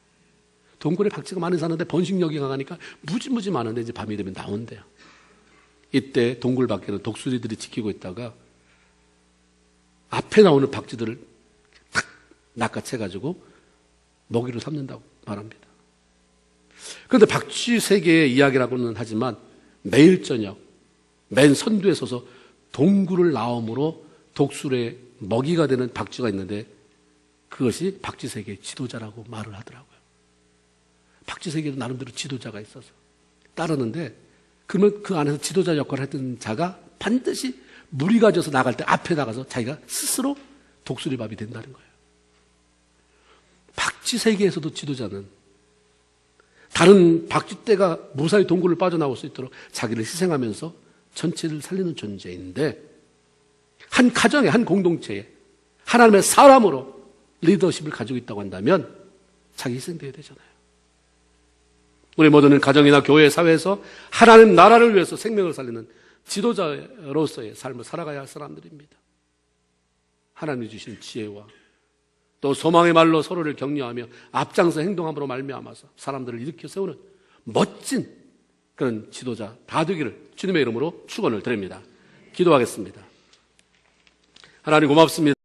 동굴에 박쥐가 많이 사는데 번식력이 강하니까 무지무지 많은데 이제 밤이 되면 나온대요. 이때 동굴 밖에는 독수리들이 지키고 있다가 앞에 나오는 박쥐들을 탁 낚아채가지고 먹이로 삼는다고 말합니다. 그런데 박쥐 세계의 이야기라고는 하지만 매일 저녁 맨 선두에 서서 동굴을 나옴으로 독수리의 먹이가 되는 박쥐가 있는데 그것이 박쥐 세계의 지도자라고 말을 하더라고요. 박쥐 세계도 나름대로 지도자가 있어서 따르는데 그러면 그 안에서 지도자 역할을 했던 자가 반드시 무리가 져서 나갈 때 앞에 나가서 자기가 스스로 독수리밥이 된다는 거예요. 박쥐 세계에서도 지도자는 다른 박쥐떼가 무사히 동굴을 빠져나올 수 있도록 자기를 희생하면서 전체를 살리는 존재인데 한 가정에 한 공동체에 하나님의 사람으로 리더십을 가지고 있다고 한다면 자기 희생돼야 되잖아요. 우리 모두는 가정이나 교회, 사회에서 하나님 나라를 위해서 생명을 살리는 지도자로서의 삶을 살아가야 할 사람들입니다. 하나님이 주신 지혜와 또 소망의 말로 서로를 격려하며 앞장서 행동함으로 말미암아서 사람들을 일으켜 세우는 멋진 그런 지도자 다 되기를 주님의 이름으로 축원을 드립니다. 기도하겠습니다. 하나님 고맙습니다.